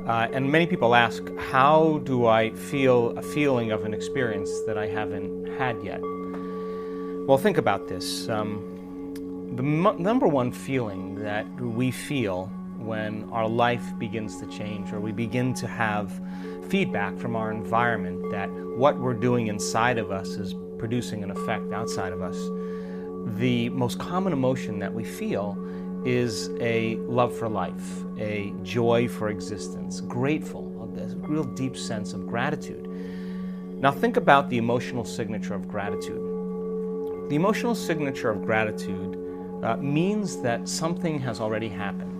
And many people ask, how do I feel a feeling of an experience that I haven't had yet? Well, think about this. The number one feeling that we feel when our life begins to change, or we begin to have feedback from our environment that what we're doing inside of us is producing an effect outside of us, the most common emotion that we feel is a love for life, a joy for existence, grateful, a real deep sense of gratitude. Now think about the emotional signature of gratitude. The emotional signature of gratitude means that something has already happened.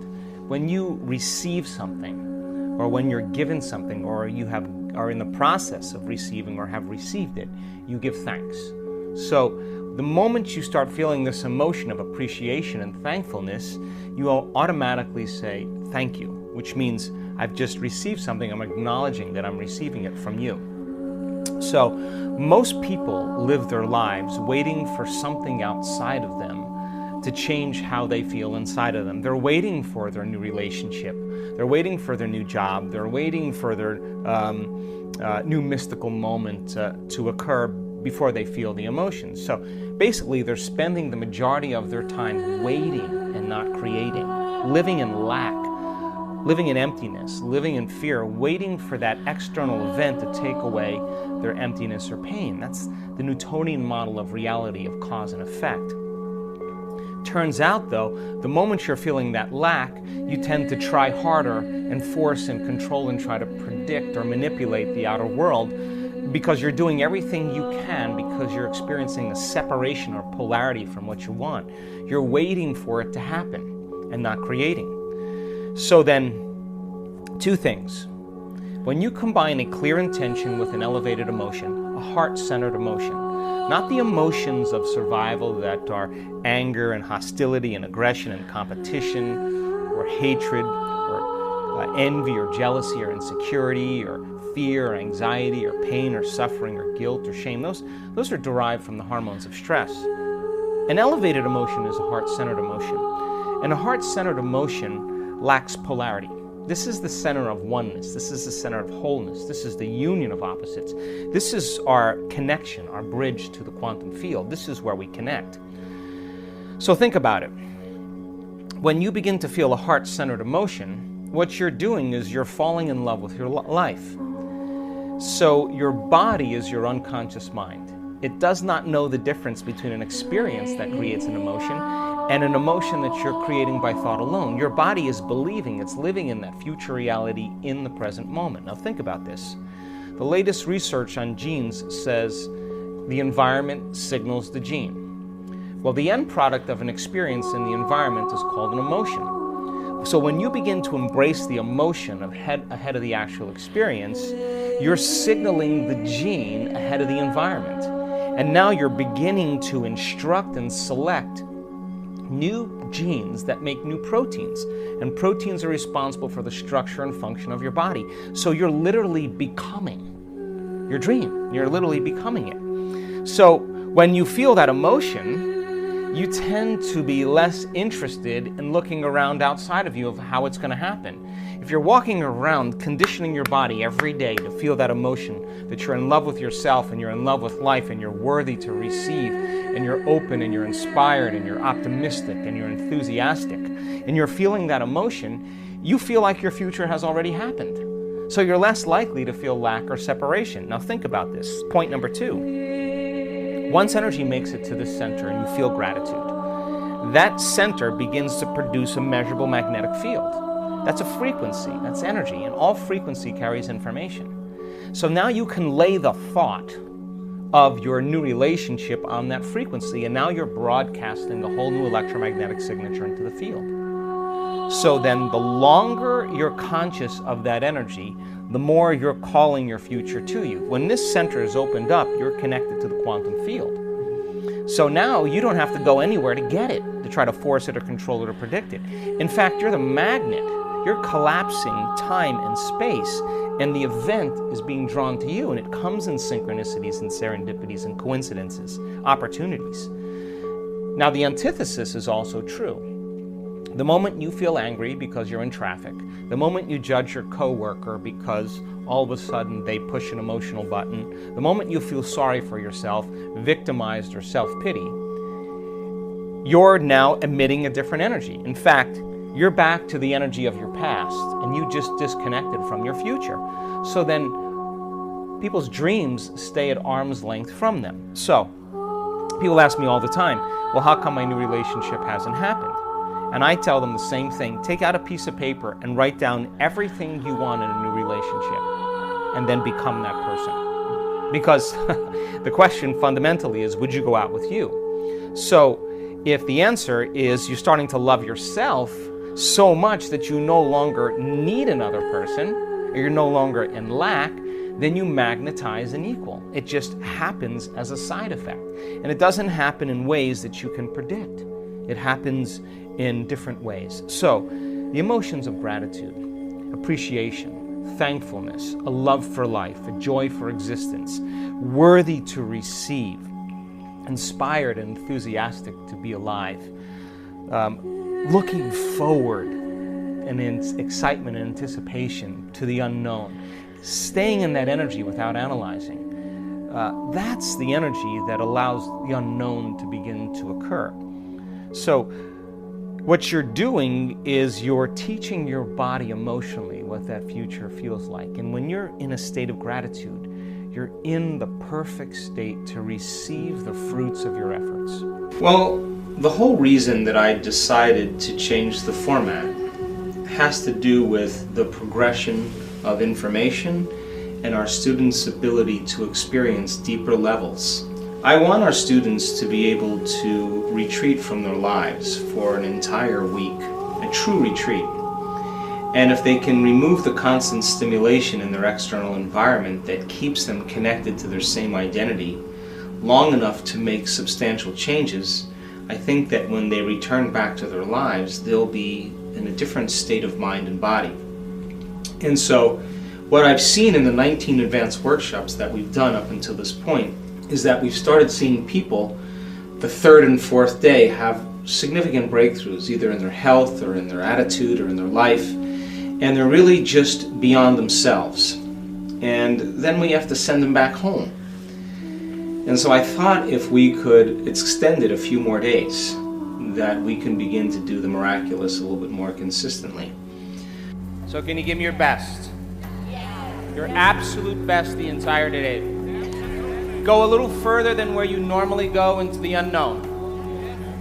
When you receive something, or when you're given something, or you are in the process of receiving or have received it, you give thanks. So the moment you start feeling this emotion of appreciation and thankfulness, you will automatically say thank you, which means I've just received something. I'm acknowledging that I'm receiving it from you. So most people live their lives waiting for something outside of them to change how they feel inside of them. They're waiting for their new relationship. They're waiting for their new job. They're waiting for their new mystical moment to occur before they feel the emotions. So basically, they're spending the majority of their time waiting and not creating, living in lack, living in emptiness, living in fear, waiting for that external event to take away their emptiness or pain. That's the Newtonian model of reality, of cause and effect. Turns out, though, the moment you're feeling that lack, you tend to try harder and force and control and try to predict or manipulate the outer world, because you're doing everything you can, because you're experiencing a separation or polarity from what you want. You're waiting for it to happen and not creating. So then, two things. When you combine a clear intention with an elevated emotion, a heart-centered emotion, not the emotions of survival that are anger and hostility and aggression and competition or hatred or envy or jealousy or insecurity or fear or anxiety or pain or suffering or guilt or shame. Those are derived from the hormones of stress. An elevated emotion is a heart-centered emotion. And a heart-centered emotion lacks polarity. This is the center of oneness. This is the center of wholeness. This is the union of opposites. This is our connection, our bridge to the quantum field. This is where we connect. So think about it. When you begin to feel a heart-centered emotion, what you're doing is you're falling in love with your life. So your body is your unconscious mind. It does not know the difference between an experience that creates an emotion and an emotion that you're creating by thought alone. Your body is believing it's living in that future reality in the present moment. Now think about this. The latest research on genes says the environment signals the gene. Well, the end product of an experience in the environment is called an emotion. So when you begin to embrace the emotion ahead of the actual experience, you're signaling the gene ahead of the environment. And now you're beginning to instruct and select new genes that make new proteins. And proteins are responsible for the structure and function of your body. So you're literally becoming your dream. You're literally becoming it. So when you feel that emotion, you tend to be less interested in looking around outside of you of how it's going to happen. If you're walking around conditioning your body every day to feel that emotion, that you're in love with yourself and you're in love with life and you're worthy to receive and you're open and you're inspired and you're optimistic and you're enthusiastic and you're feeling that emotion, you feel like your future has already happened. So you're less likely to feel lack or separation. Now think about this. Point number 2. Once energy makes it to this center and you feel gratitude, that center begins to produce a measurable magnetic field. That's a frequency, that's energy, and all frequency carries information. So now you can lay the thought of your new relationship on that frequency, and now you're broadcasting a whole new electromagnetic signature into the field. So then the longer you're conscious of that energy, the more you're calling your future to you. When this center is opened up, you're connected to the quantum field. So now you don't have to go anywhere to get it, to try to force it or control it or predict it. In fact, you're the magnet. You're collapsing time and space, and the event is being drawn to you, and it comes in synchronicities and serendipities and coincidences, opportunities. Now, the antithesis is also true. The moment you feel angry because you're in traffic, the moment you judge your coworker because all of a sudden they push an emotional button, the moment you feel sorry for yourself, victimized or self-pity, you're now emitting a different energy. In fact, you're back to the energy of your past and you just disconnected from your future. So then people's dreams stay at arm's length from them. So people ask me all the time, well, how come my new relationship hasn't happened? And I tell them the same thing. Take out a piece of paper and write down everything you want in a new relationship and then become that person. Because the question fundamentally is, would you go out with you? So if the answer is you're starting to love yourself so much that you no longer need another person, or you're no longer in lack, then you magnetize an equal. It just happens as a side effect. And it doesn't happen in ways that you can predict. It happens in different ways. So, the emotions of gratitude, appreciation, thankfulness, a love for life, a joy for existence, worthy to receive, inspired and enthusiastic to be alive, looking forward and in excitement and anticipation to the unknown, staying in that energy without analyzing. That's the energy that allows the unknown to begin to occur. So what you're doing is you're teaching your body emotionally what that future feels like. And when you're in a state of gratitude, you're in the perfect state to receive the fruits of your efforts. Well, the whole reason that I decided to change the format has to do with the progression of information and our students' ability to experience deeper levels. I want our students to be able to retreat from their lives for an entire week, a true retreat. And if they can remove the constant stimulation in their external environment that keeps them connected to their same identity long enough to make substantial changes, I think that when they return back to their lives, they'll be in a different state of mind and body. And so what I've seen in the 19 advanced workshops that we've done up until this point is that we've started seeing people the third and fourth day have significant breakthroughs, either in their health or in their attitude or in their life, and they're really just beyond themselves. And then we have to send them back home. And so I thought if we could extend it a few more days, that we can begin to do the miraculous a little bit more consistently. So can you give me your best? Your absolute best the entire day. Go a little further than where you normally go into the unknown.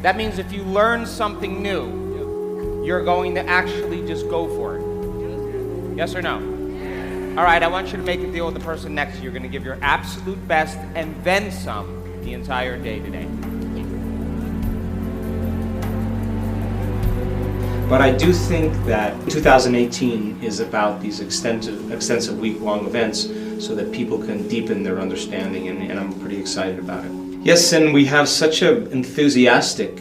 That means if you learn something new, you're going to actually just go for it. Yes or no? All right, I want you to make a deal with the person next to you. You're going to give your absolute best and then some the entire day today. But I do think that 2018 is about these extensive week-long events so that people can deepen their understanding, and I'm pretty excited about it. Yes, and we have such an enthusiastic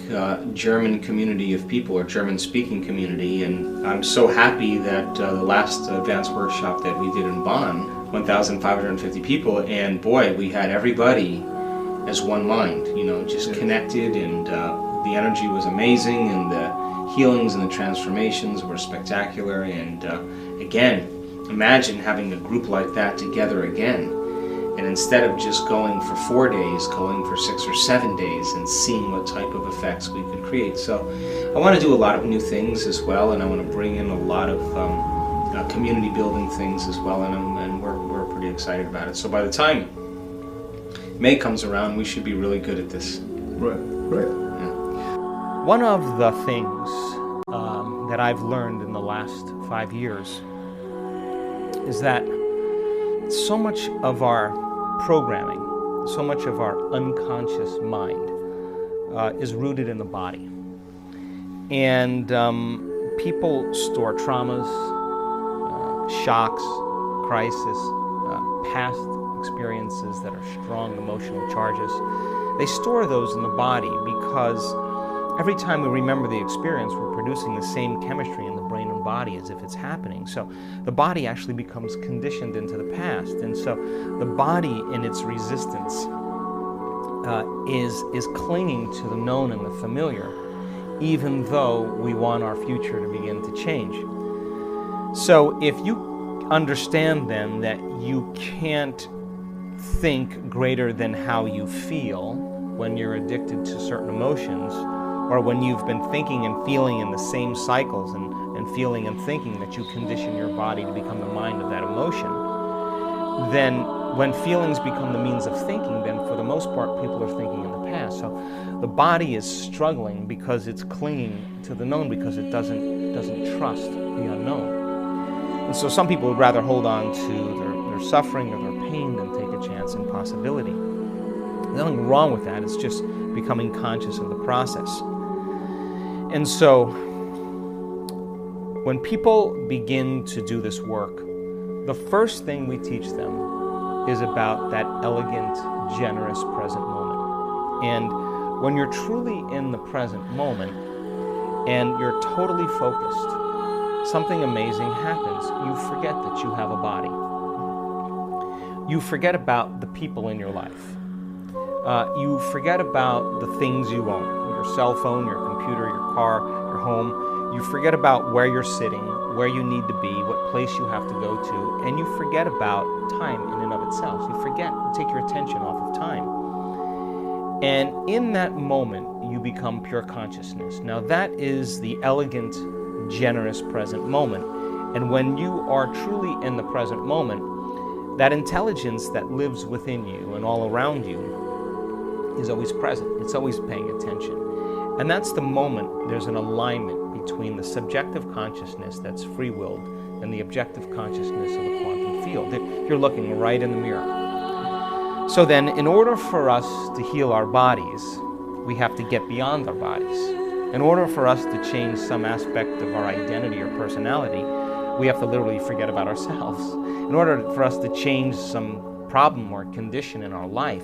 German community of people, or German-speaking community, and I'm so happy that the last advanced workshop that we did in Bonn, 1,550 people, and boy, we had everybody as one mind, just connected, and the energy was amazing, and the healings and the transformations were spectacular. And again, imagine having a group like that together again, and instead of just going for 4 days, going for 6 or 7 days and seeing what type of effects we could create. So I want to do a lot of new things as well, and I want to bring in a lot of community building things as well, and we're pretty excited about it. So by the time May comes around, we should be really good at this. Right. One of the things that I've learned in the last 5 years is that so much of our programming, so much of our unconscious mind is rooted in the body. And people store traumas, shocks, crisis, past experiences that are strong emotional charges. They store those in the body because every time we remember the experience, we're producing the same chemistry in the brain and body as if it's happening. So the body actually becomes conditioned into the past. And so the body in its resistance is clinging to the known and the familiar, even though we want our future to begin to change. So if you understand then that you can't think greater than how you feel when you're addicted to certain emotions, or when you've been thinking and feeling in the same cycles and feeling and thinking that you condition your body to become the mind of that emotion, then when feelings become the means of thinking, then for the most part people are thinking in the past. So the body is struggling because it's clinging to the known, because it doesn't trust the unknown. And so some people would rather hold on to their suffering or their pain than take a chance in possibility. There's nothing wrong with that. It's just becoming conscious of the process. And so when people begin to do this work, the first thing we teach them is about that elegant, generous present moment. And when you're truly in the present moment and you're totally focused, something amazing happens. You forget that you have a body. You forget about the people in your life. You forget about the things you own, your cell phone, your computer, your car, your home. You forget about where you're sitting, where you need to be, what place you have to go to, and you forget about time in and of itself. You take your attention off of time. And in that moment, you become pure consciousness. Now that is the elegant, generous present moment. And when you are truly in the present moment, that intelligence that lives within you and all around you is always present. It's always paying attention. And that's the moment there's an alignment between the subjective consciousness that's free-willed and the objective consciousness of the quantum field. You're looking right in the mirror. So then, in order for us to heal our bodies, we have to get beyond our bodies. In order for us to change some aspect of our identity or personality, we have to literally forget about ourselves. In order for us to change some problem or condition in our life,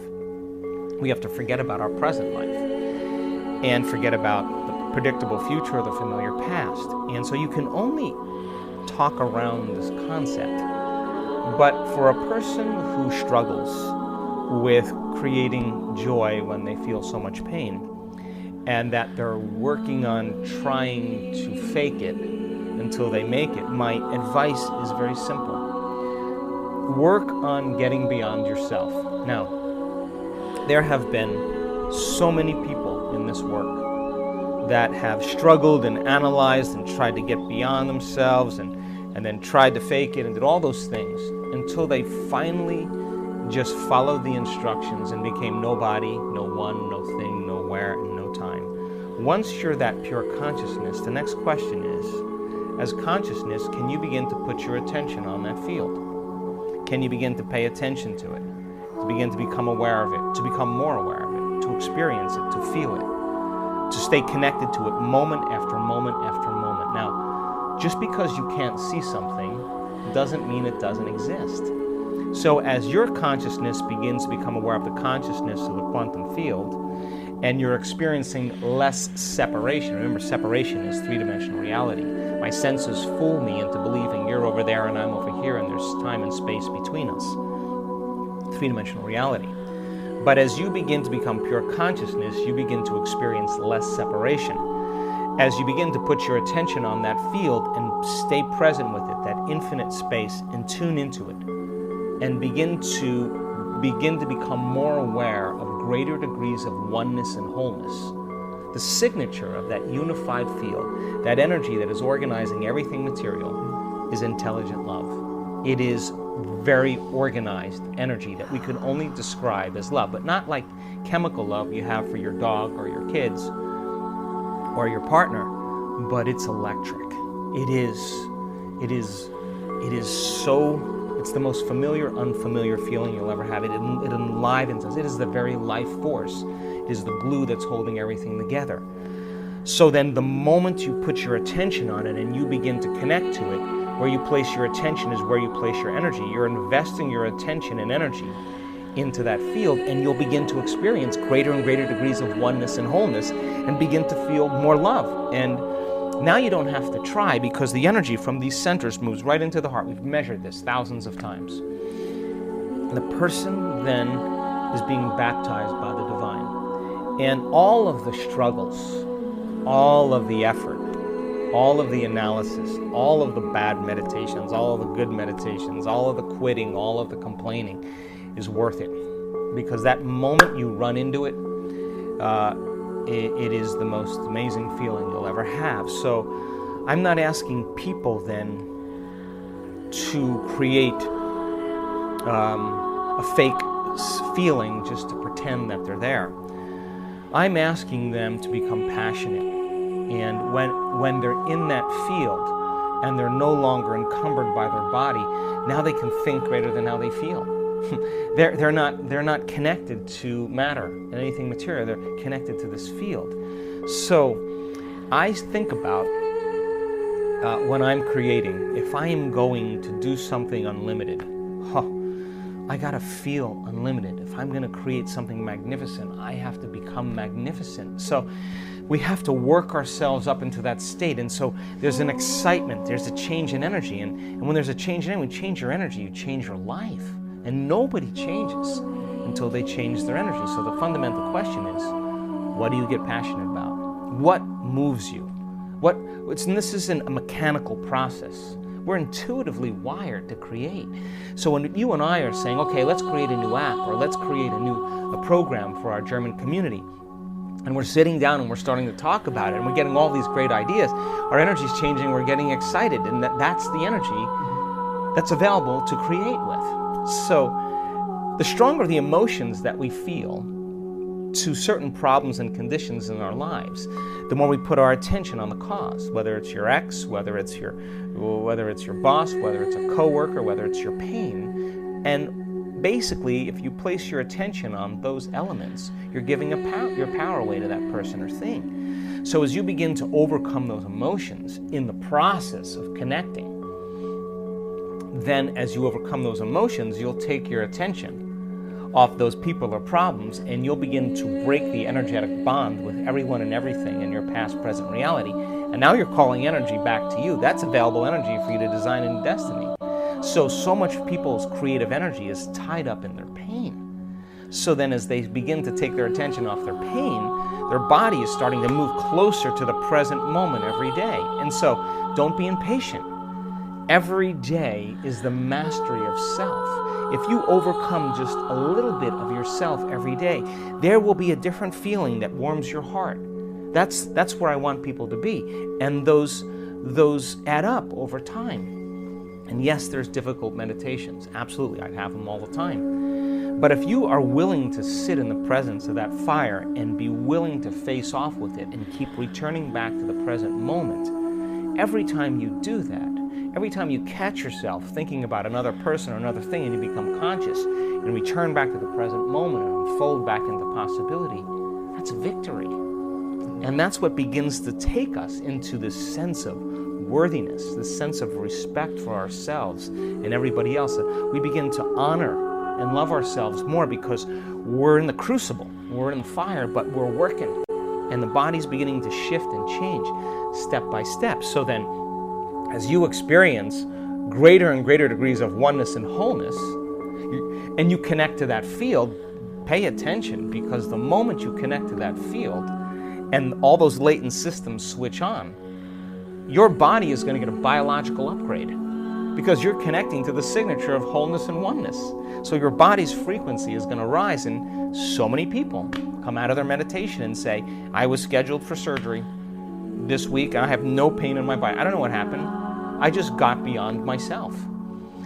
we have to forget about our present life and forget about the predictable future or the familiar past. And so you can only talk around this concept. But for a person who struggles with creating joy when they feel so much pain, and that they're working on trying to fake it until they make it, my advice is very simple. Work on getting beyond yourself. Now, there have been so many people in this work that have struggled and analyzed and tried to get beyond themselves and then tried to fake it and did all those things until they finally just followed the instructions and became nobody, no one, no thing, nowhere, and no time. Once you're that pure consciousness, the next question is, as consciousness, can you begin to put your attention on that field? Can you begin to pay attention to it? To begin to become aware of it, to become more aware of it, to experience it, to feel it, to stay connected to it moment after moment after moment. Now, just because you can't see something doesn't mean it doesn't exist. So as your consciousness begins to become aware of the consciousness of the quantum field, and you're experiencing less separation. Remember, separation is three-dimensional reality. My senses fool me into believing you're over there and I'm over here and there's time and space between us. Three-dimensional reality. But as you begin to become pure consciousness, you begin to experience less separation. As you begin to put your attention on that field and stay present with it, that infinite space, and tune into it, and begin to become more aware of greater degrees of oneness and wholeness. The signature of that unified field, that energy that is organizing everything material, is intelligent love. It is very organized energy that we can only describe as love, but not like chemical love you have for your dog or your kids or your partner, but it's electric. It's the most familiar, unfamiliar feeling you'll ever have. It enlivens us. It is the very life force. It is the glue that's holding everything together. So then the moment you put your attention on it and you begin to connect to it, where you place your attention is where you place your energy. You're investing your attention and energy into that field, and you'll begin to experience greater and greater degrees of oneness and wholeness and begin to feel more love. And now you don't have to try, because the energy from these centers moves right into the heart. We've measured this thousands of times. And the person then is being baptized by the divine. And all of the struggles all of the effort, all of the analysis, all of the bad meditations, all of the good meditations, all of the quitting, all of the complaining is worth it. Because that moment you run into it, it is the most amazing feeling you'll ever have. So I'm not asking people then to create a fake feeling just to pretend that they're there. I'm asking them to become passionate. And when they're in that field and they're no longer encumbered by their body, now they can think greater than how they feel. They're not connected to matter and anything material. They're connected to this field. So I think about when I'm creating, if I am going to do something unlimited, I gotta feel unlimited. If I'm gonna create something magnificent, I have to become magnificent. So we have to work ourselves up into that state. And so there's an excitement, there's a change in energy. And when there's a change in energy, when you change your energy, you change your life. And nobody changes until they change their energy. So the fundamental question is, what do you get passionate about? What moves you? And this isn't a mechanical process. We're intuitively wired to create. So when you and I are saying, okay, let's create a new app, or let's create a program for our German community, and we're sitting down and we're starting to talk about it, and we're getting all these great ideas, our energy's changing, we're getting excited, and that's the energy that's available to create with. So the stronger the emotions that we feel to certain problems and conditions in our lives, the more we put our attention on the cause, whether it's your ex, whether it's your boss, whether it's a coworker, whether it's your pain. And basically, if you place your attention on those elements, you're giving your power away to that person or thing. So as you begin to overcome those emotions in the process of connecting, then as you overcome those emotions, you'll take your attention off those people or problems, and you'll begin to break the energetic bond with everyone and everything in your past, present reality. And now you're calling energy back to you. That's available energy for you to design a new destiny. So much people's creative energy is tied up in their pain. So then as they begin to take their attention off their pain, their body is starting to move closer to the present moment every day. And so don't be impatient. Every day is the mastery of self. If you overcome just a little bit of yourself every day, there will be a different feeling that warms your heart. That's where I want people to be. And those add up over time. And yes, there's difficult meditations. Absolutely, I have them all the time. But if you are willing to sit in the presence of that fire and be willing to face off with it and keep returning back to the present moment, every time you do that, every time you catch yourself thinking about another person or another thing and you become conscious and return back to the present moment and unfold back into possibility, that's victory. And that's what begins to take us into this sense of worthiness, this sense of respect for ourselves and everybody else. We begin to honor and love ourselves more because we're in the crucible, we're in the fire, but we're working. And the body's beginning to shift and change step by step. So then, as you experience greater and greater degrees of oneness and wholeness, and you connect to that field, pay attention, because the moment you connect to that field and all those latent systems switch on, your body is going to get a biological upgrade because you're connecting to the signature of wholeness and oneness. So your body's frequency is going to rise, and so many people come out of their meditation and say, I was scheduled for surgery this week and I have no pain in my body. I don't know what happened. I just got beyond myself.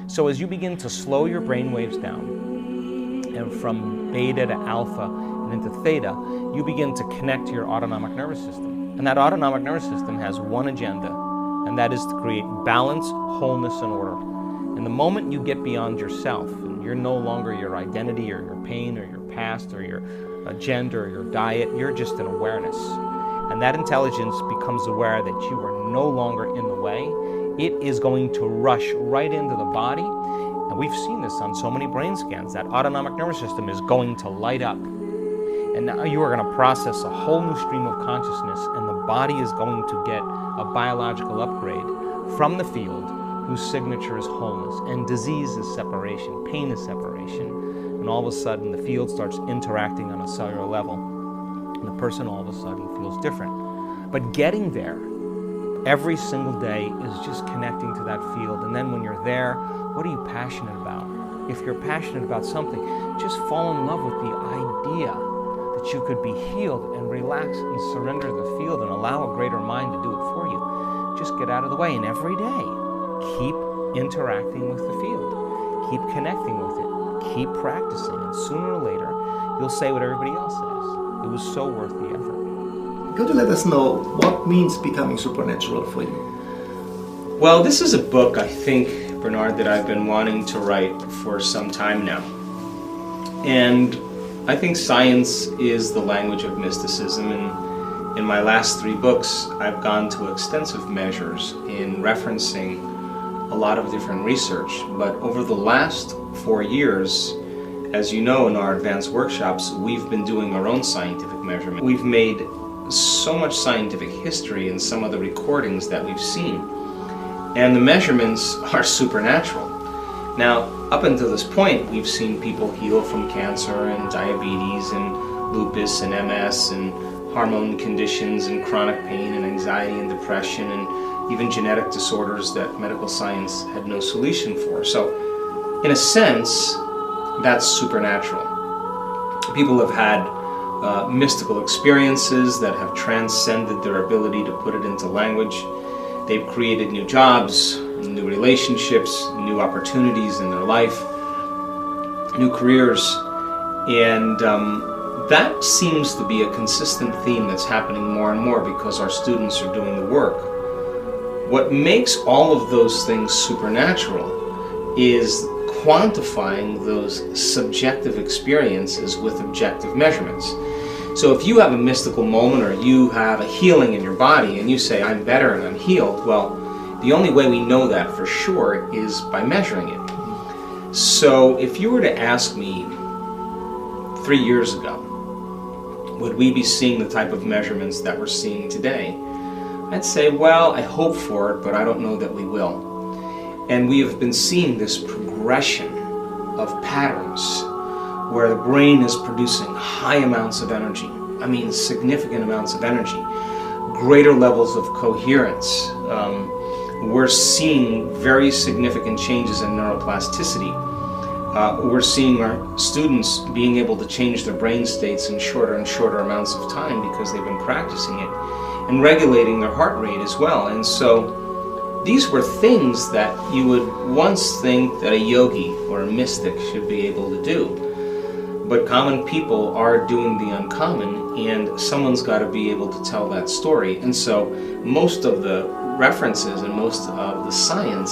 So as you begin to slow your brain waves down, and from beta to alpha and into theta, you begin to connect to your autonomic nervous system. And that autonomic nervous system has one agenda, and that is to create balance, wholeness, and order. And the moment you get beyond yourself, and you're no longer your identity or your pain or your past or your gender or your diet, you're just an awareness. And that intelligence becomes aware that you are no longer in the way. It is going to rush right into the body. And we've seen this on so many brain scans. That autonomic nervous system is going to light up. And now you are going to process a whole new stream of consciousness, and the body is going to get a biological upgrade from the field whose signature is wholeness. And disease is separation, pain is separation. And all of a sudden the field starts interacting on a cellular level. And the person all of a sudden feels different. But getting there every single day is just connecting to that field. And then when you're there, what are you passionate about? If you're passionate about something, just fall in love with the idea that you could be healed and relax and surrender to the field and allow a greater mind to do it for you. Just get out of the way, and every day, keep interacting with the field. Keep connecting with it. Keep practicing, and sooner or later, you'll say what everybody else says. It was so worth the effort. Could you let us know what means becoming supernatural for you? Well, this is a book, I think, Bernard, that I've been wanting to write for some time now. And I think science is the language of mysticism, and in my last 3 books, I've gone to extensive measures in referencing a lot of different research. But over the last 4 years, as you know, in our advanced workshops, we've been doing our own scientific measurement. We've made so much scientific history in some of the recordings that we've seen. And the measurements are supernatural. Now, up until this point, we've seen people heal from cancer and diabetes and lupus and MS and hormone conditions and chronic pain and anxiety and depression and even genetic disorders that medical science had no solution for. So, in a sense, that's supernatural. People have had mystical experiences that have transcended their ability to put it into language. They've created new jobs, new relationships, new opportunities in their life, new careers, and that seems to be a consistent theme that's happening more and more because our students are doing the work. What makes all of those things supernatural is quantifying those subjective experiences with objective measurements. So if you have a mystical moment or you have a healing in your body and you say, I'm better and I'm healed, well, the only way we know that for sure is by measuring it. So if you were to ask me 3 years ago, would we be seeing the type of measurements that we're seeing today? I'd say, well, I hope for it, but I don't know that we will. And we have been seeing this progression of patterns where the brain is producing high amounts of energy. I mean, significant amounts of energy, greater levels of coherence. We're seeing very significant changes in neuroplasticity. We're seeing our students being able to change their brain states in shorter and shorter amounts of time because they've been practicing it, and regulating their heart rate as well. And so these were things that you would once think that a yogi or a mystic should be able to do. But common people are doing the uncommon, and someone's got to be able to tell that story. And so most of the references and most of the science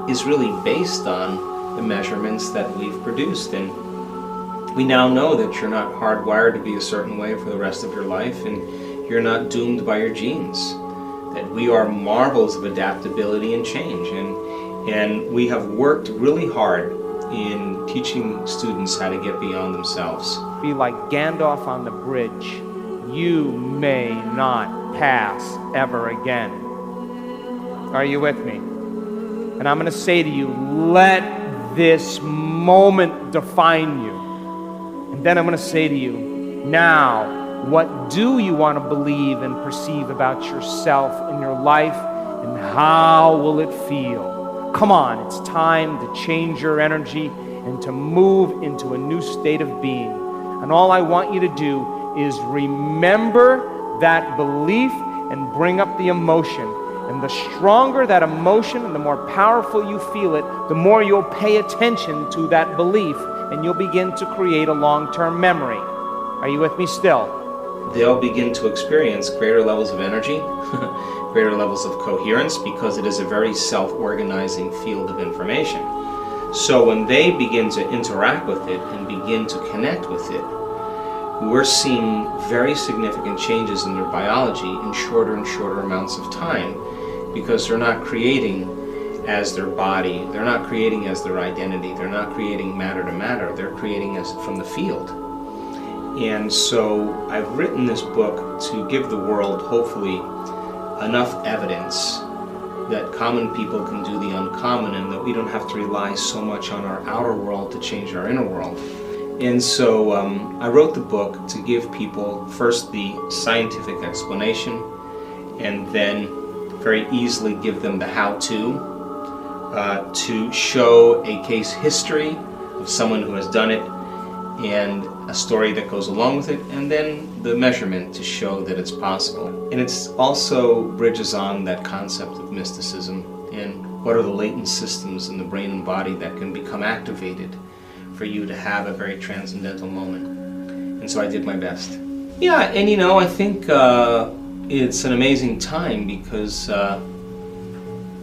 is really based on the measurements that we've produced. And we now know that you're not hardwired to be a certain way for the rest of your life, and you're not doomed by your genes. That we are marvels of adaptability and change. And we have worked really hard in teaching students how to get beyond themselves. Be like Gandalf on the bridge. You may not pass ever again. Are you with me? And I'm going to say to you, let this moment define you. And then I'm going to say to you, now, what do you want to believe and perceive about yourself and your life, and how will it feel? Come on, it's time to change your energy and to move into a new state of being. And all I want you to do is remember that belief and bring up the emotion. And the stronger that emotion and the more powerful you feel it, the more you'll pay attention to that belief, and you'll begin to create a long-term memory. Are you with me still? They'll begin to experience greater levels of energy, greater levels of coherence, because it is a very self-organizing field of information. So when they begin to interact with it and begin to connect with it, we're seeing very significant changes in their biology in shorter and shorter amounts of time, because they're not creating as their body, they're not creating as their identity, they're not creating matter to matter, they're creating as from the field. And so I've written this book to give the world, hopefully, enough evidence that common people can do the uncommon, and that we don't have to rely so much on our outer world to change our inner world. And so I wrote the book to give people first the scientific explanation, and then very easily give them the how-to, to show a case history of someone who has done it and a story that goes along with it, and then the measurement to show that it's possible. And it's also bridges on that concept of mysticism and what are the latent systems in the brain and body that can become activated for you to have a very transcendental moment. And so I did my best. Yeah, and I think it's an amazing time because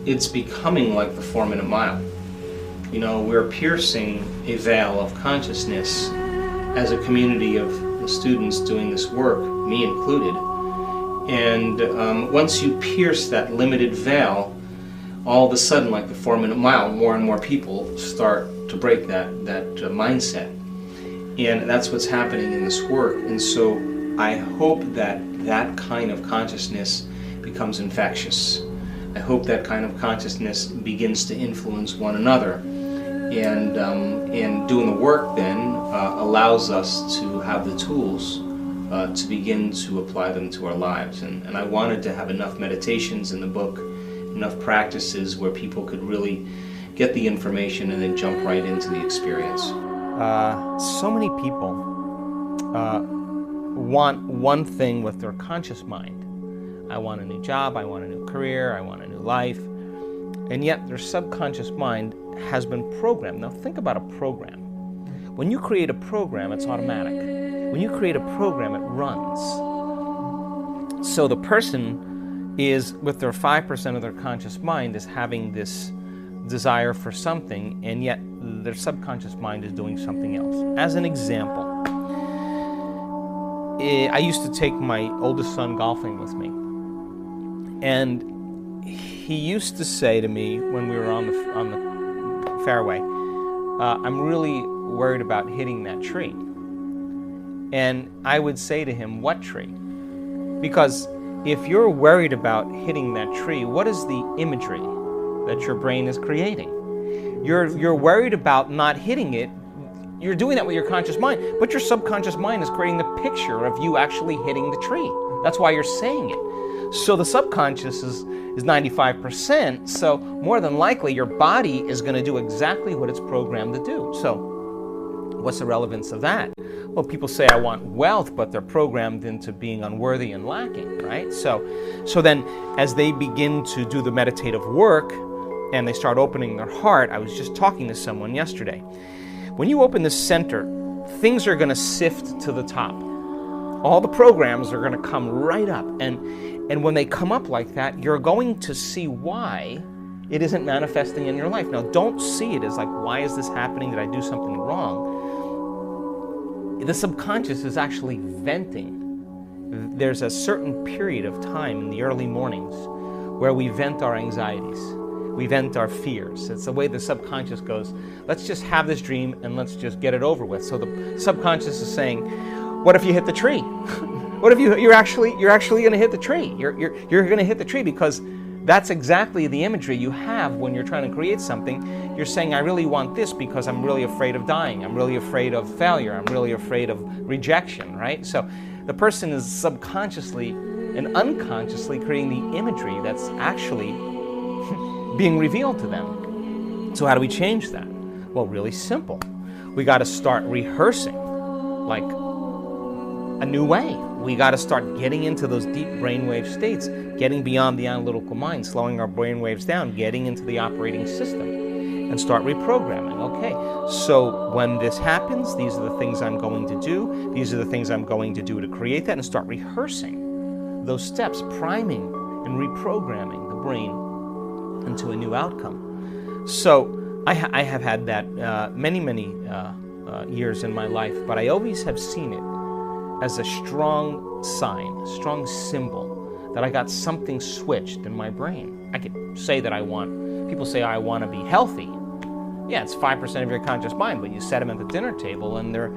it's becoming like the 4-minute mile. We're piercing a veil of consciousness as a community of students doing this work, me included. And once you pierce that limited veil, all of a sudden, like the 4-minute mile, more and more people start to break that mindset. And that's what's happening in this work. And so I hope that that kind of consciousness becomes infectious. I hope that kind of consciousness begins to influence one another. And doing the work then allows us to have the tools to begin to apply them to our lives. And I wanted to have enough meditations in the book, enough practices where people could really get the information and then jump right into the experience. So many people want one thing with their conscious mind. I want a new job, I want a new career, I want a new life. And yet their subconscious mind has been programmed. Now think about a program. When you create a program, it's automatic. When you create a program, it runs. So the person is, with their 5% of their conscious mind, is having this desire for something, and yet their subconscious mind is doing something else. As an example, I used to take my oldest son golfing with me. And he used to say to me when we were on the fairway, I'm really worried about hitting that tree. And I would say to him, what tree? Because if you're worried about hitting that tree, what is the imagery that your brain is creating? You're worried about not hitting it. You're doing that with your conscious mind, but your subconscious mind is creating the picture of you actually hitting the tree. That's why you're saying it. So the subconscious is 95%, so more than likely your body is going to do exactly what it's programmed to do. So what's the relevance of that? Well, people say I want wealth, but they're programmed into being unworthy and lacking, right? So then as they begin to do the meditative work and they start opening their heart, I was just talking to someone yesterday. When you open the center, things are going to sift to the top. All the programs are going to come right up. And when they come up like that, you're going to see why it isn't manifesting in your life. Now, don't see it as like, why is this happening? Did I do something wrong? The subconscious is actually venting. There's a certain period of time in the early mornings where we vent our anxieties. We vent our fears. It's the way the subconscious goes, let's just have this dream and let's just get it over with. So the subconscious is saying, what if you hit the tree? What if you're actually going to hit the tree? You're going to hit the tree because that's exactly the imagery you have when you're trying to create something. You're saying, I really want this because I'm really afraid of dying. I'm really afraid of failure. I'm really afraid of rejection, right? So the person is subconsciously and unconsciously creating the imagery that's actually being revealed to them. So how do we change that? Well, really simple. We got to start rehearsing like a new way. We got to start getting into those deep brainwave states, getting beyond the analytical mind, slowing our brainwaves down, getting into the operating system, and start reprogramming. Okay, so when this happens, these are the things I'm going to do. These are the things I'm going to do to create that, and start rehearsing those steps, priming and reprogramming the brain into a new outcome. So I have had that many years in my life, but I always have seen it as a strong sign, a strong symbol that I got something switched in my brain. I could say that people say I want to be healthy. Yeah, it's 5% of your conscious mind, but you set them at the dinner table and they're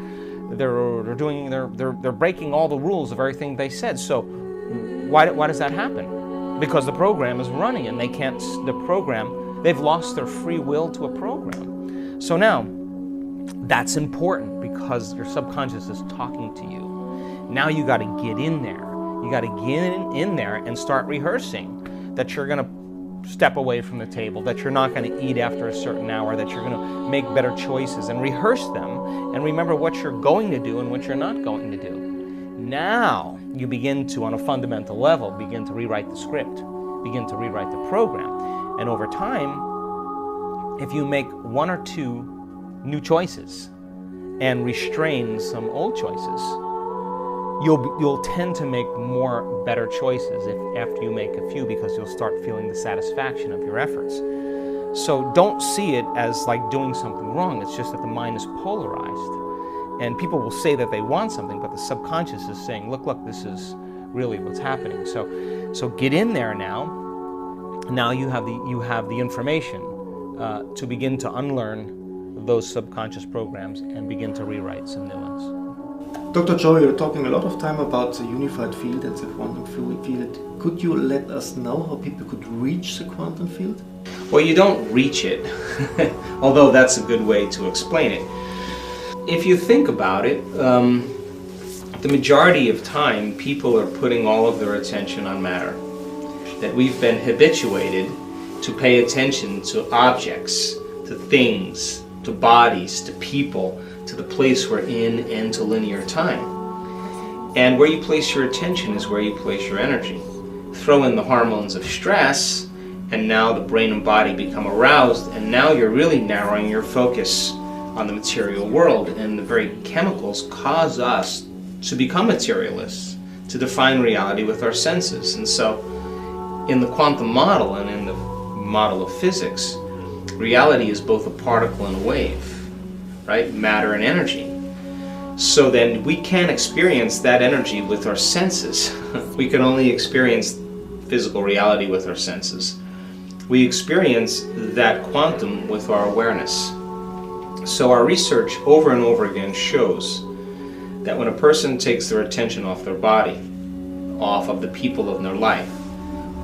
breaking all the rules of everything they said. So why does that happen? Because the program is running and they've lost their free will to a program. So now, that's important because your subconscious is talking to you. Now you got to get in there You got to get in there and start rehearsing that you're going to step away from the table, that you're not going to eat after a certain hour, that you're going to make better choices, and rehearse them and remember what you're going to do and what you're not going to do. Now you begin to, on a fundamental level, begin to rewrite the script, begin to rewrite the program. And over time, if you make one or two new choices and restrain some old choices, you'll tend to make more better choices after you make a few, because you'll start feeling the satisfaction of your efforts. So don't see it as like doing something wrong. It's just that the mind is polarized. And people will say that they want something, but the subconscious is saying, look, this is really what's happening. So get in there now. Now you have the information to begin to unlearn those subconscious programs and begin to rewrite some new ones. Dr. Joe, you're talking a lot of time about the unified field and the quantum field. Could you let us know how people could reach the quantum field? Well, you don't reach it, although that's a good way to explain it. If you think about it, the majority of time people are putting all of their attention on matter. That we've been habituated to pay attention to objects, to things, to bodies, to people, to the place we're in, and to linear time. And where you place your attention is where you place your energy. Throw in the hormones of stress, and now the brain and body become aroused, and now you're really narrowing your focus on the material world, and the very chemicals cause us to become materialists, to define reality with our senses. And so in the quantum model and in the model of physics, reality is both a particle and a wave, right? Matter and energy. So then we can't experience that energy with our senses. We can only experience physical reality with our senses. We experience that quantum with our awareness. So our research over and over again shows that when a person takes their attention off their body, off of the people in their life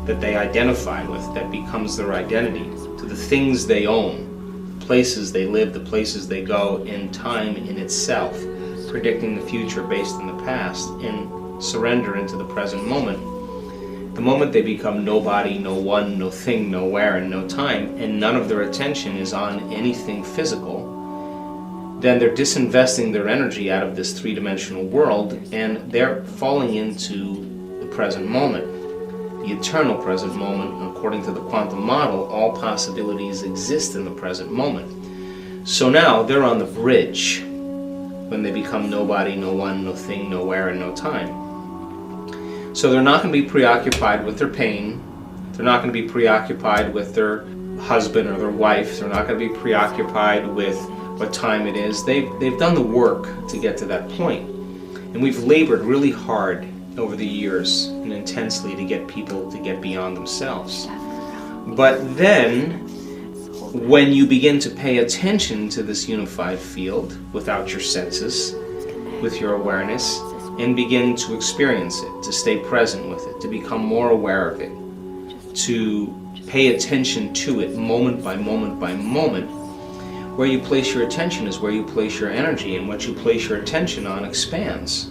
that they identify with, that becomes their identity, to the things they own, places they live, the places they go, in time in itself, predicting the future based on the past, and surrender into the present moment. The moment they become nobody, no one, no thing, nowhere, and no time, and none of their attention is on anything physical, then they're disinvesting their energy out of this three-dimensional world, and they're falling into the present moment, the eternal present moment. According to the quantum model, all possibilities exist in the present moment. So now they're on the bridge when they become nobody, no one, no thing, nowhere, and no time. So they're not going to be preoccupied with their pain. They're not going to be preoccupied with their husband or their wife. They're not going to be preoccupied with what time it is. They've done the work to get to that point. And we've labored really hard over the years and intensely to get people to get beyond themselves. But then, when you begin to pay attention to this unified field without your senses, with your awareness, and begin to experience it, to stay present with it, to become more aware of it, to pay attention to it moment by moment by moment, where you place your attention is where you place your energy, and what you place your attention on expands.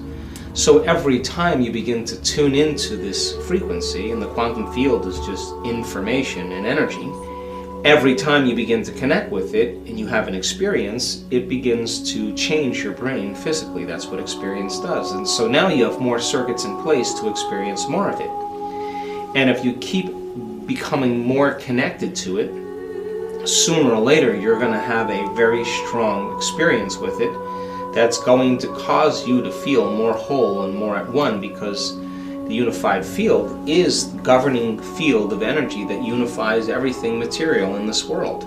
So every time you begin to tune into this frequency, and the quantum field is just information and energy, every time you begin to connect with it and you have an experience, it begins to change your brain physically. That's what experience does. And so now you have more circuits in place to experience more of it. And if you keep becoming more connected to it, sooner or later you're going to have a very strong experience with it that's going to cause you to feel more whole and more at one, because the unified field is the governing field of energy that unifies everything material in this world.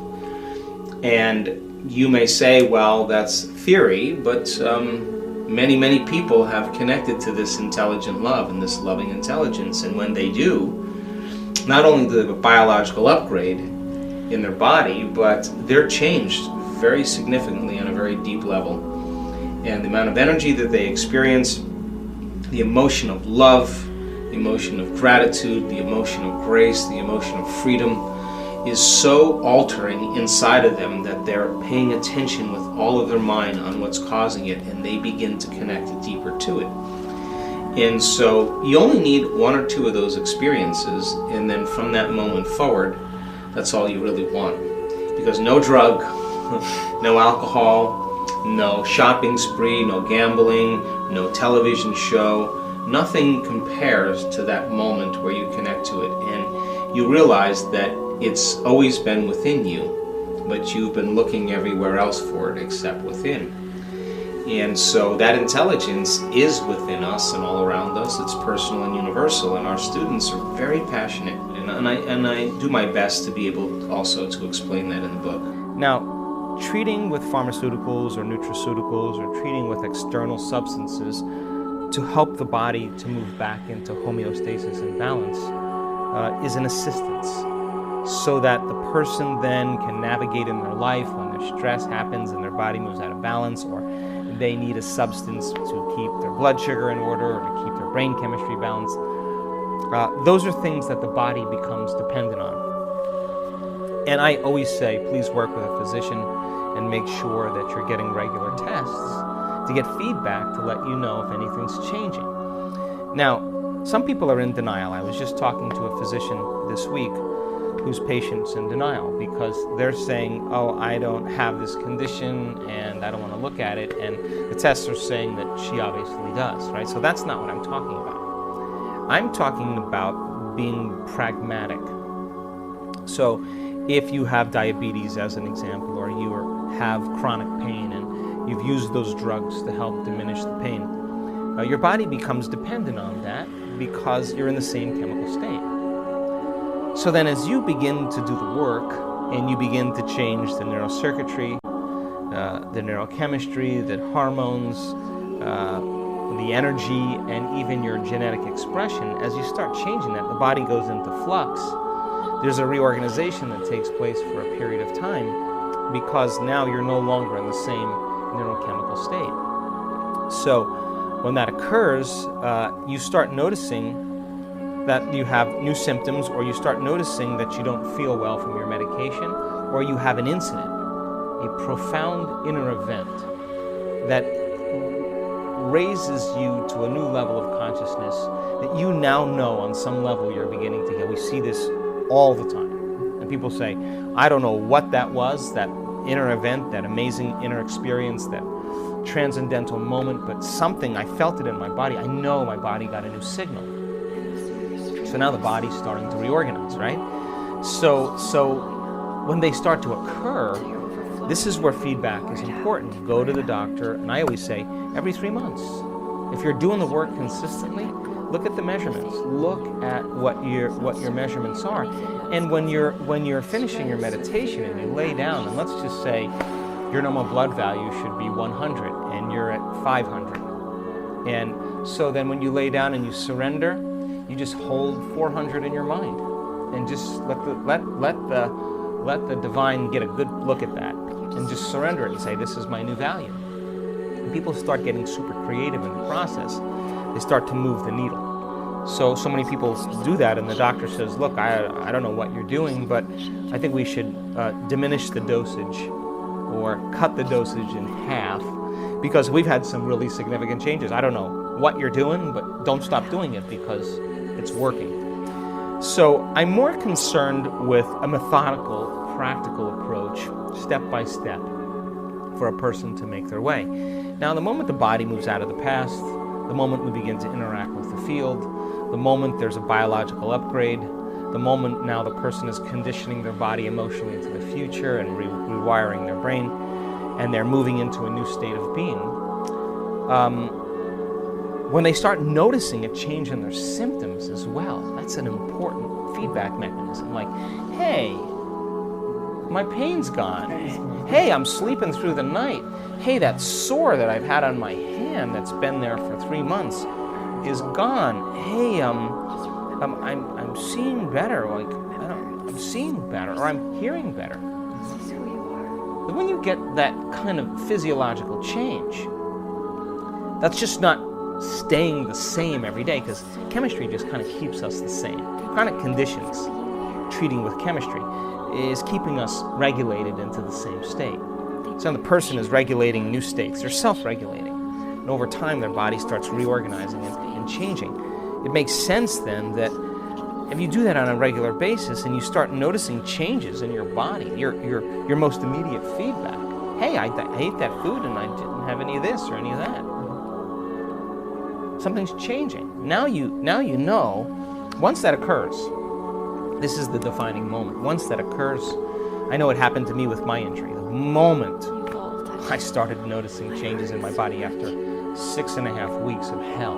And you may say, well, that's theory, but many people have connected to this intelligent love and this loving intelligence, and when they do, not only do they have a biological upgrade in their body, but they're changed very significantly on a very deep level. And the amount of energy that they experience, the emotion of love, the emotion of gratitude, the emotion of grace, the emotion of freedom is so altering inside of them that they're paying attention with all of their mind on what's causing it, and they begin to connect deeper to it. And so you only need one or two of those experiences, and then from that moment forward, that's all you really want. Because no drug, no alcohol, no shopping spree, no gambling, no television show, nothing compares to that moment where you connect to it and you realize that it's always been within you, but you've been looking everywhere else for it except within. And so that intelligence is within us and all around us. It's personal and universal, and our students are very passionate, and I do my best to be able also to explain that in the book. Now, treating with pharmaceuticals or nutraceuticals or treating with external substances to help the body to move back into homeostasis and balance is an assistance, so that the person then can navigate in their life when their stress happens and their body moves out of balance, or they need a substance to keep their blood sugar in order or to keep their brain chemistry balanced. Those are things that the body becomes dependent on. And I always say, please work with a physician and make sure that you're getting regular tests to get feedback to let you know if anything's changing. Now, some people are in denial. I was just talking to a physician this week whose patient's in denial because they're saying, oh, I don't have this condition and I don't want to look at it, and the tests are saying that she obviously does, right? So that's not what I'm talking about. I'm talking about being pragmatic. So if you have diabetes as an example, or you have chronic pain and you've used those drugs to help diminish the pain, your body becomes dependent on that because you're in the same chemical state. So then as you begin to do the work and you begin to change the neurocircuitry, the neurochemistry, the hormones, the energy, and even your genetic expression, as you start changing that, the body goes into flux. There's a reorganization that takes place for a period of time because now you're no longer in the same neurochemical state. So when that occurs, you start noticing that you have new symptoms, or you start noticing that you don't feel well from your medication, or you have an incident, a profound inner event that raises you to a new level of consciousness that you now know on some level you're beginning to heal. We see this all the time. And people say, I don't know what that was, that inner event, that amazing inner experience, that transcendental moment, but something, I felt it in my body. I know my body got a new signal. So now the body's starting to reorganize, right? So when they start to occur, this is where feedback is important. Go to the doctor, and I always say every 3 months. If you're doing the work consistently, look at the measurements. Look at what your measurements are. And when you're finishing your meditation and you lay down, and let's just say your normal blood value should be 100 and you're at 500. And so then when you lay down and you surrender, you just hold 400 in your mind and just let the divine get a good look at that and just surrender it and say, this is my new value. And people start getting super creative in the process. They start to move the needle. So many people do that, and the doctor says, look, I don't know what you're doing, but I think we should diminish the dosage or cut the dosage in half because we've had some really significant changes. I don't know what you're doing, but don't stop doing it because it's working. So I'm more concerned with a methodical, practical approach, step by step, for a person to make their way. Now, the moment the body moves out of the past, the moment we begin to interact with the field, the moment there's a biological upgrade, the moment now the person is conditioning their body emotionally into the future and rewiring their brain, and they're moving into a new state of being, when they start noticing a change in their symptoms as well, that's an important feedback mechanism. Like, hey, my pain's gone. Hey, I'm sleeping through the night. Hey, that sore that I've had on my hand that's been there for 3 months is gone. Hey, I'm seeing better. Like, I'm seeing better, or I'm hearing better. But when you get that kind of physiological change, that's just not staying the same every day, because chemistry just kind of keeps us the same. Chronic conditions, treating with chemistry, is keeping us regulated into the same state. So the person is regulating new states. They're self-regulating. And over time, their body starts reorganizing and changing. It makes sense then that if you do that on a regular basis and you start noticing changes in your body, your most immediate feedback, hey, I ate that food and I didn't have any of this or any of that. Something's changing. Now you know, once that occurs, this is the defining moment. Once that occurs, I know it happened to me with my injury. The moment I started noticing changes in my body after 6.5 weeks of hell,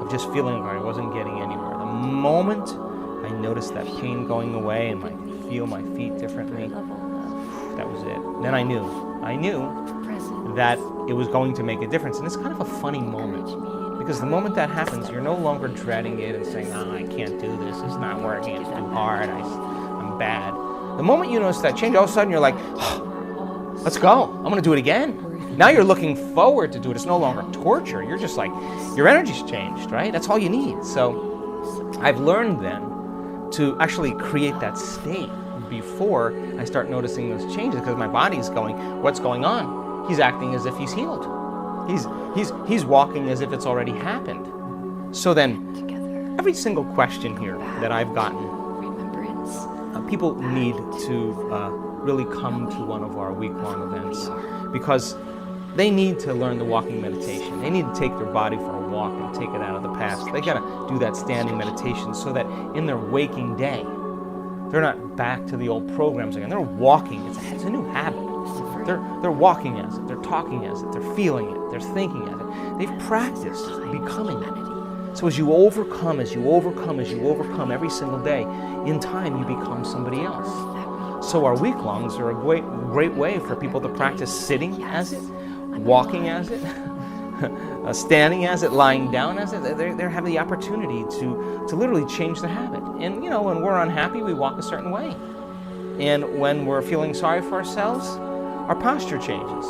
of just feeling like I wasn't getting anywhere. The moment I noticed that pain going away and I feel my feet differently, that was it. Then I knew that it was going to make a difference. And it's kind of a funny moment, because the moment that happens, you're no longer dreading it and saying, I can't do this, it's not working, it's too hard, I'm bad. The moment you notice that change, all of a sudden you're like, let's go, I'm going to do it again. Now you're looking forward to do it. It's no longer torture. You're just like, your energy's changed, right? That's all you need. So I've learned then to actually create that state before I start noticing those changes, because my body's going, what's going on? He's acting as if he's healed. He's walking as if it's already happened. So then, every single question here that I've gotten, people need to really come to one of our week-long events, because they need to learn the walking meditation. They need to take their body for a walk and take it out of the past. They got to do that standing meditation so that in their waking day, they're not back to the old programs again. They're walking. It's a new habit. They're walking as it. They're talking as it. They're feeling it. They're thinking as it. They've practiced becoming it. So as you overcome every single day, in time you become somebody else. So our week-longs are a great way for people to practice sitting as it, walking as it, standing as it, lying down as it. They have the opportunity to literally change the habit. And when we're unhappy, we walk a certain way. And when we're feeling sorry for ourselves, our posture changes,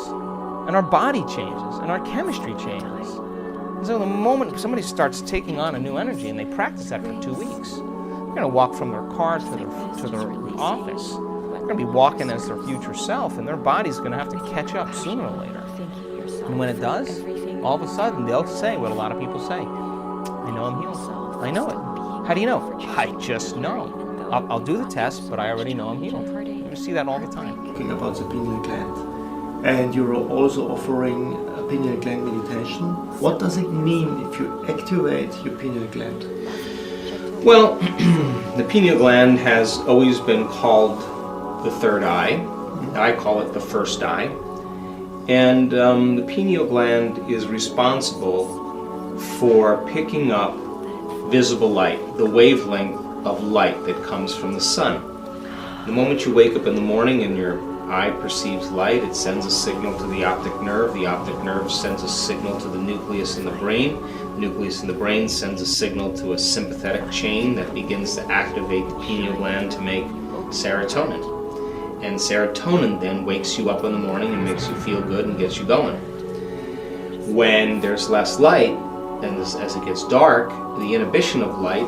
and our body changes, and our chemistry changes. And so the moment somebody starts taking on a new energy, and they practice that for 2 weeks, they're going to walk from their car to their office. They're going to be walking as their future self, and their body's going to have to catch up sooner or later. And when it does, all of a sudden they'll say what a lot of people say, I know I'm healed. I know it. How do you know? I just know. I'll do the test, but I already know I'm healed. You see that all the time. Talking about the pineal gland, and you're also offering a pineal gland meditation. What does it mean if you activate your pineal gland? Well, the pineal gland has always been called the third eye. I call it the first eye. And the pineal gland is responsible for picking up visible light, the wavelength of light that comes from the sun. The moment you wake up in the morning and your eye perceives light, it sends a signal to the optic nerve. The optic nerve sends a signal to the nucleus in the brain. The nucleus in the brain sends a signal to a sympathetic chain that begins to activate the pineal gland to make serotonin. And serotonin then wakes you up in the morning and makes you feel good and gets you going. When there's less light, and as it gets dark, the inhibition of light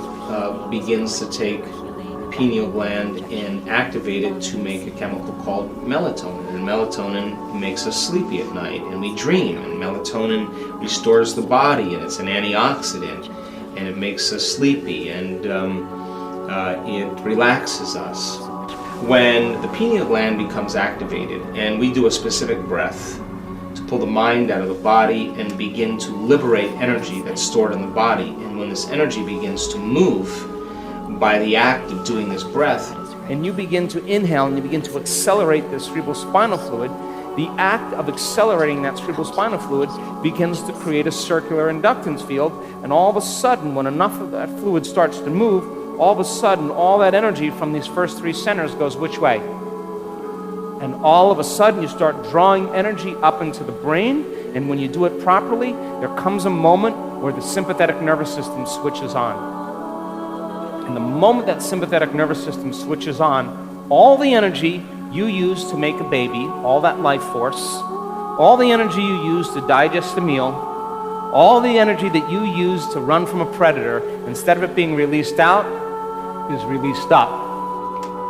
begins to take the pineal gland and activate it to make a chemical called melatonin. And melatonin makes us sleepy at night, and we dream. And melatonin restores the body, and it's an antioxidant, and it makes us sleepy, and it relaxes us. When the pineal gland becomes activated, and we do a specific breath to pull the mind out of the body and begin to liberate energy that's stored in the body, and when this energy begins to move by the act of doing this breath, and you begin to inhale and you begin to accelerate the cerebrospinal fluid, the act of accelerating that cerebrospinal fluid begins to create a circular inductance field, and all of a sudden, when enough of that fluid starts to move, all of a sudden, all that energy from these first three centers goes which way? And all of a sudden, you start drawing energy up into the brain, and when you do it properly, there comes a moment where the sympathetic nervous system switches on. And the moment that sympathetic nervous system switches on, all the energy you use to make a baby, all that life force, all the energy you use to digest a meal, all the energy that you use to run from a predator, instead of it being released out, is released up.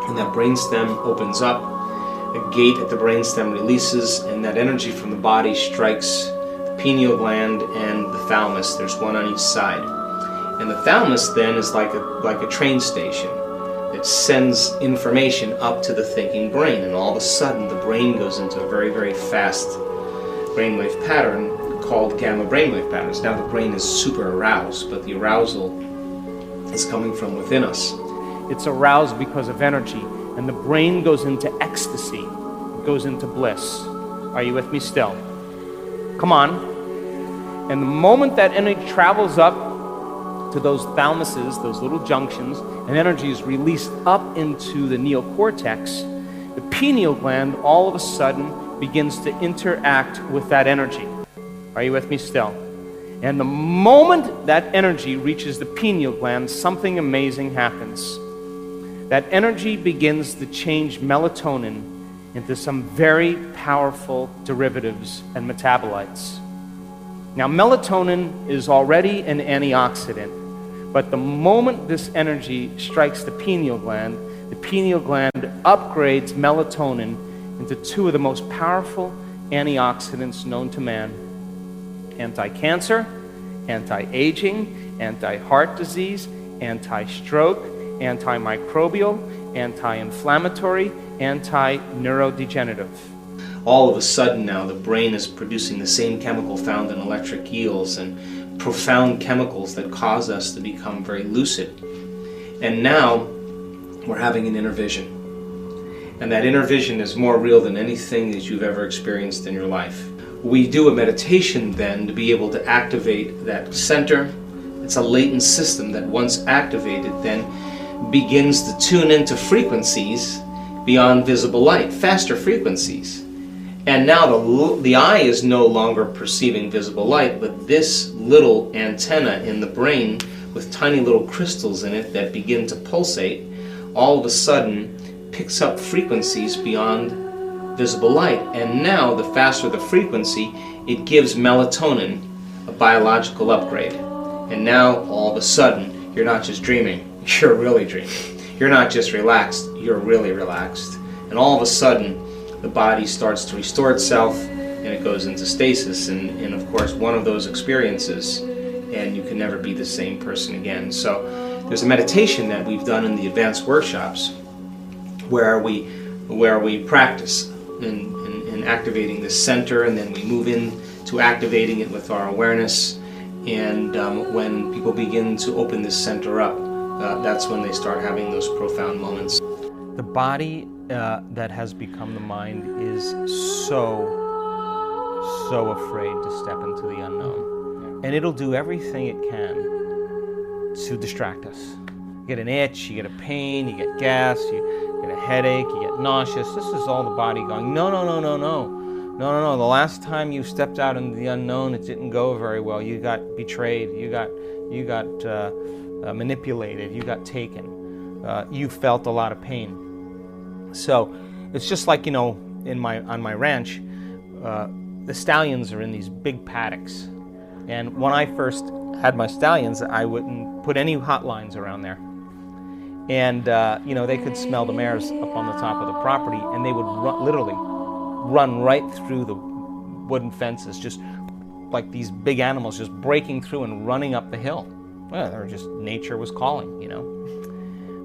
And that brainstem opens up, a gate at the brainstem releases, and that energy from the body strikes the pineal gland and the thalamus. There's one on each side. And the thalamus then is like a train station. It sends information up to the thinking brain, and all of a sudden the brain goes into a very, very fast brainwave pattern called gamma brainwave patterns. Now the brain is super aroused, but the arousal is coming from within us. It's aroused because of energy, and the brain goes into ecstasy, it goes into bliss. Are you with me still? Come on. And the moment that energy travels up to those thalamuses, those little junctions, and energy is released up into the neocortex, the pineal gland all of a sudden begins to interact with that energy. Are you with me still? And the moment that energy reaches the pineal gland, something amazing happens. That energy begins to change melatonin into some very powerful derivatives and metabolites. Now, melatonin is already an antioxidant, but the moment this energy strikes the pineal gland upgrades melatonin into two of the most powerful antioxidants known to man: anti-cancer, anti-aging, anti-heart disease, anti-stroke, antimicrobial, anti-inflammatory, anti-neurodegenerative. All of a sudden now the brain is producing the same chemical found in electric eels and profound chemicals that cause us to become very lucid. And now we're having an inner vision. And that inner vision is more real than anything that you've ever experienced in your life. We do a meditation then to be able to activate that center. It's a latent system that once activated then begins to tune into frequencies beyond visible light, faster frequencies. And now the eye is no longer perceiving visible light, but this little antenna in the brain with tiny little crystals in it that begin to pulsate, all of a sudden picks up frequencies beyond visible light. And now the faster the frequency, it gives melatonin a biological upgrade. And now all of a sudden you're not just dreaming, you're really dreaming. You're not just relaxed, you're really relaxed. And all of a sudden the body starts to restore itself and it goes into stasis, and of course one of those experiences, and you can never be the same person again. So there's a meditation that we've done in the advanced workshops where we practice in activating the center, and then we move in to activating it with our awareness. And when people begin to open this center up, that's when they start having those profound moments. The body that has become the mind is so afraid to step into the unknown. And it'll do everything it can to distract us. You get an itch, you get a pain, you get gas, you get a headache, you get nauseous. This is all the body going, no. The last time you stepped out into the unknown, it didn't go very well. You got betrayed, you got manipulated, you got taken. You felt a lot of pain. So it's just like, on my ranch, the stallions are in these big paddocks. And when I first had my stallions, I wouldn't put any hot lines around there. And, they could smell the mares up on the top of the property, and they would literally run right through the wooden fences, just like these big animals just breaking through and running up the hill. Well, they're just, nature was calling,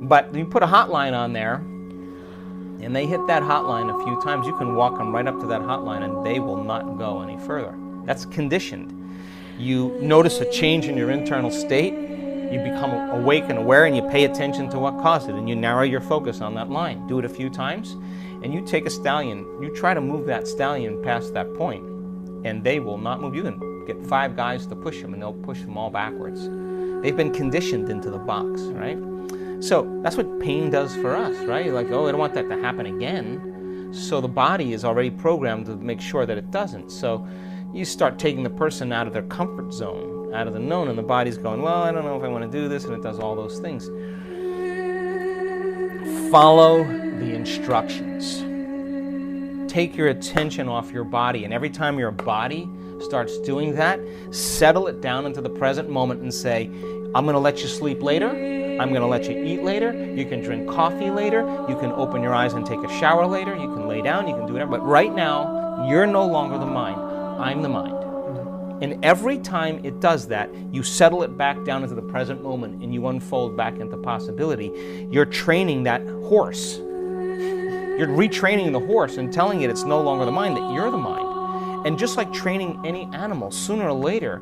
But you put a hot line on there, and they hit that hot line a few times, you can walk them right up to that hot line and they will not go any further. That's conditioned. You notice a change in your internal state, you become awake and aware, and you pay attention to what caused it, and you narrow your focus on that line. Do it a few times, and you take a stallion, you try to move that stallion past that point, and they will not move. You can get 5 guys to push them, and they'll push them all backwards. They've been conditioned into the box, right? So that's what pain does for us, right? You're like, oh, I don't want that to happen again. So the body is already programmed to make sure that it doesn't. So you start taking the person out of their comfort zone, out of the known, and the body's going, well, I don't know if I want to do this, and it does all those things. Follow the instructions. Take your attention off your body, and every time your body starts doing that, settle it down into the present moment and say, I'm going to let you sleep later. I'm going to let you eat later. You can drink coffee later. You can open your eyes and take a shower later. You can lay down. You can do whatever. But right now, you're no longer the mind. I'm the mind. And every time it does that, you settle it back down into the present moment and you unfold back into possibility. You're training that horse. You're retraining the horse and telling it it's no longer the mind, that you're the mind. And just like training any animal, sooner or later,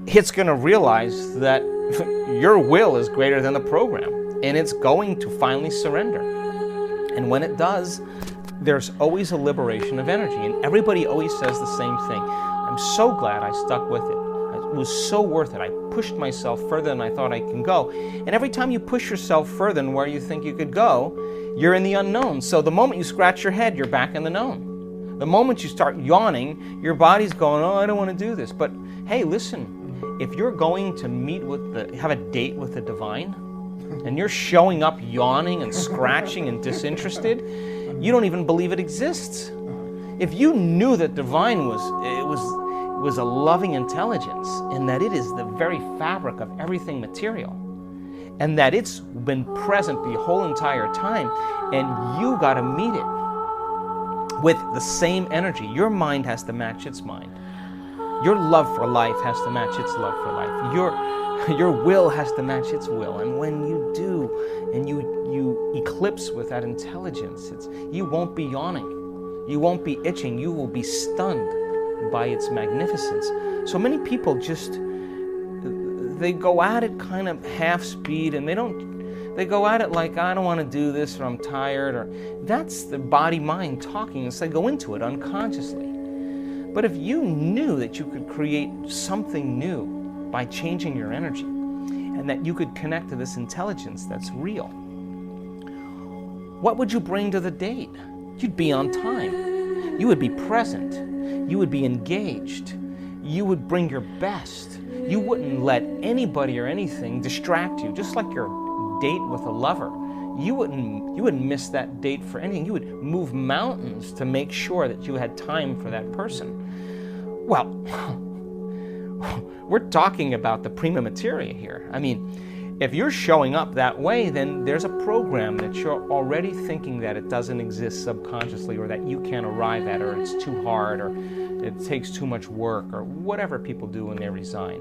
it's going to realize that your will is greater than the program. And it's going to finally surrender. And when it does, there's always a liberation of energy. And everybody always says the same thing. I'm so glad I stuck with it. It was so worth it. I pushed myself further than I thought I can go. And every time you push yourself further than where you think you could go, you're in the unknown. So the moment you scratch your head, you're back in the known. The moment you start yawning, your body's going, oh, I don't want to do this. But hey, listen, if you're going to have a date with the divine, and you're showing up yawning and scratching and disinterested, you don't even believe it exists. If you knew that divine was a loving intelligence, and that it is the very fabric of everything material, and that it's been present the whole entire time, and you got to meet it with the same energy. Your mind has to match its mind. Your love for life has to match its love for life. Your will has to match its will. And when you do, and you eclipse with that intelligence, you won't be yawning. You won't be itching. You will be stunned by its magnificence. So many people they go at it kind of half speed, and they go at it like, I don't want to do this, or I'm tired, or that's the body-mind talking as they go into it unconsciously. But if you knew that you could create something new by changing your energy, and that you could connect to this intelligence that's real, what would you bring to the date? You'd be on time. You would be present. You would be engaged. You would bring your best. You wouldn't let anybody or anything distract you, just like your date with a lover. You wouldn't miss that date for anything. You would move mountains to make sure that you had time for that person. Well, we're talking about the prima materia here. I mean, if you're showing up that way, then there's a program that you're already thinking that it doesn't exist subconsciously, or that you can't arrive at, or it's too hard, or it takes too much work, or whatever people do when they resign.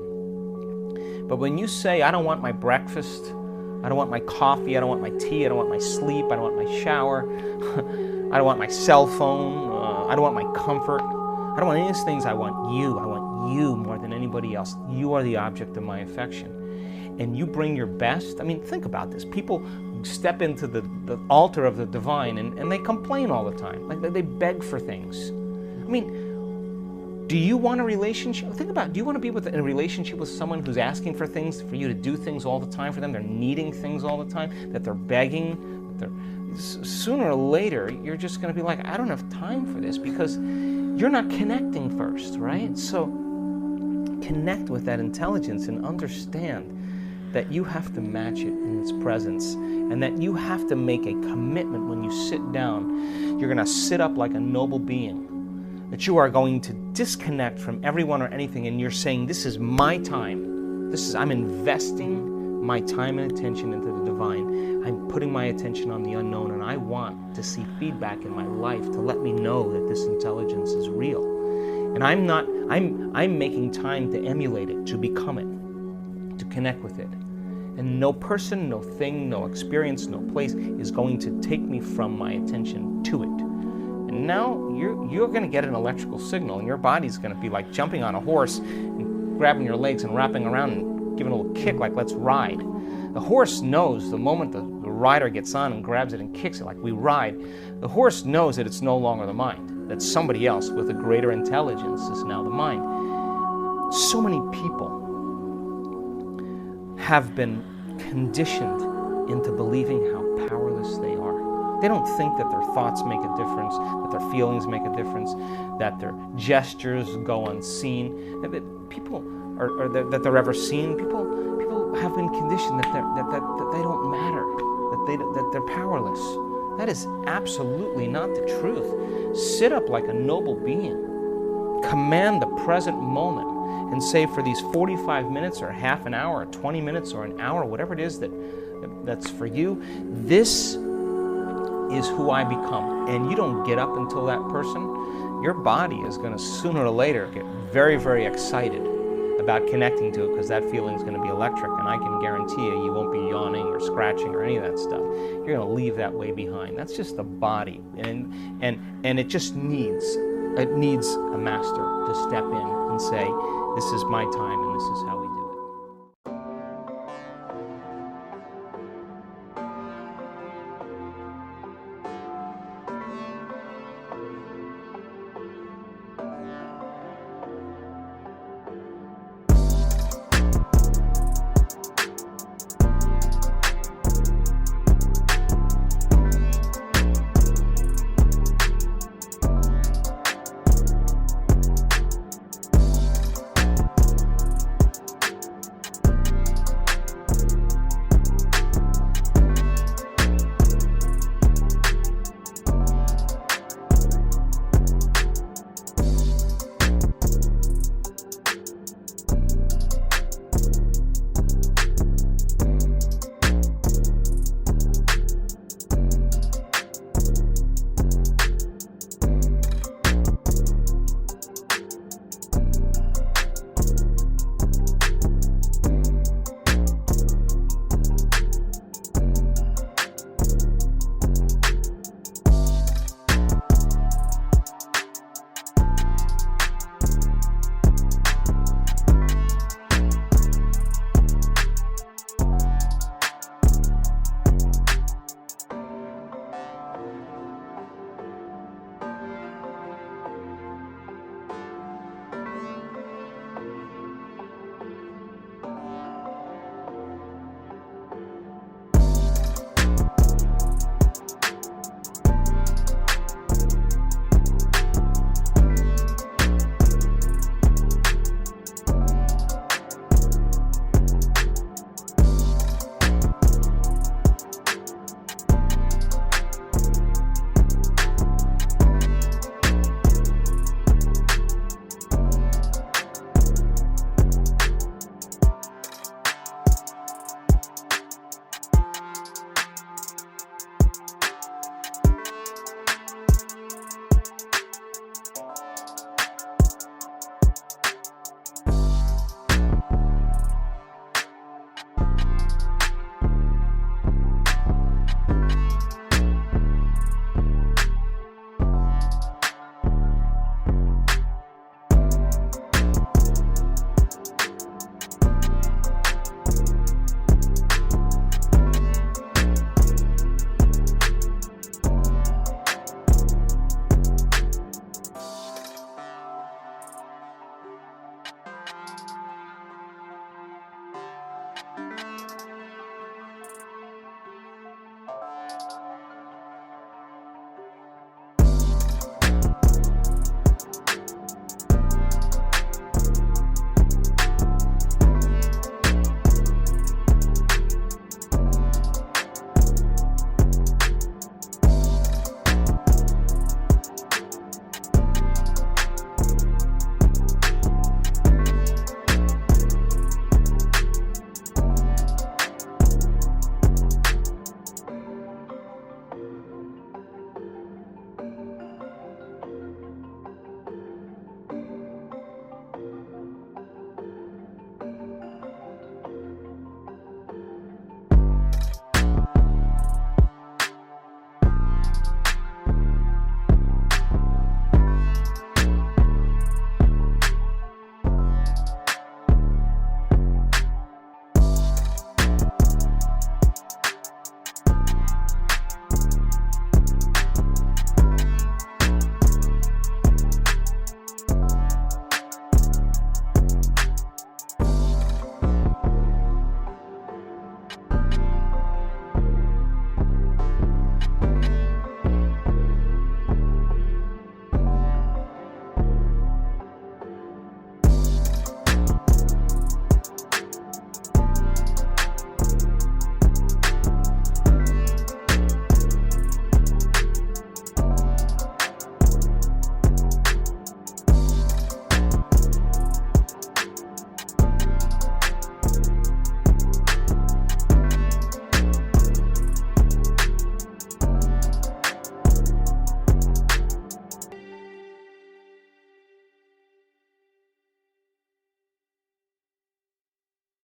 But when you say, I don't want my breakfast, I don't want my coffee, I don't want my tea, I don't want my sleep, I don't want my shower, I don't want my cell phone, I don't want my comfort, I don't want any of these things. I want you more than anybody else. You are the object of my affection. And you bring your best. I mean, think about this. People step into the altar of the divine, and they complain all the time. Like they beg for things. I mean, do you want a relationship? Think about it. Do you want to be in a relationship with someone who's asking for things, for you to do things all the time for them? They're needing things all the time, that they're begging, sooner or later, you're just going to be like, I don't have time for this, because you're not connecting first, right? So connect with that intelligence and understand that you have to match it in its presence, and that you have to make a commitment when you sit down. You're going to sit up like a noble being, that you are going to disconnect from everyone or anything, and you're saying, this is my time. I'm investing my time and attention into the divine. I'm putting my attention on the unknown, and I want to see feedback in my life to let me know that this intelligence is real. And I'm making time to emulate it, to become it, to connect with it. And no person, no thing, no experience, no place is going to take me from my attention to it. And now you're going to get an electrical signal, and your body's going to be like jumping on a horse and grabbing your legs and wrapping around and giving a little kick like, let's ride. The horse knows the moment the rider gets on and grabs it and kicks it like we ride, the horse knows that it's no longer the mind, that somebody else with a greater intelligence is now the mind. So many people have been conditioned into believing how powerless they are. They don't think that their thoughts make a difference, that their feelings make a difference, that their gestures go unseen, that people or that they're ever seen. People have been conditioned that they don't matter, that they're powerless. That is absolutely not the truth. Sit up like a noble being. Command the present moment and say, for these 45 minutes or half an hour or 20 minutes or an hour, whatever it is that's for you, this is who I become. And you don't get up until that person your body is going to sooner or later get very, very excited about connecting to it, because that feeling is going to be electric, and I can guarantee you won't be yawning or scratching or any of that stuff. You're going to leave that way behind. That's just the body, and it just needs a master to step in and say, this is my time and this is how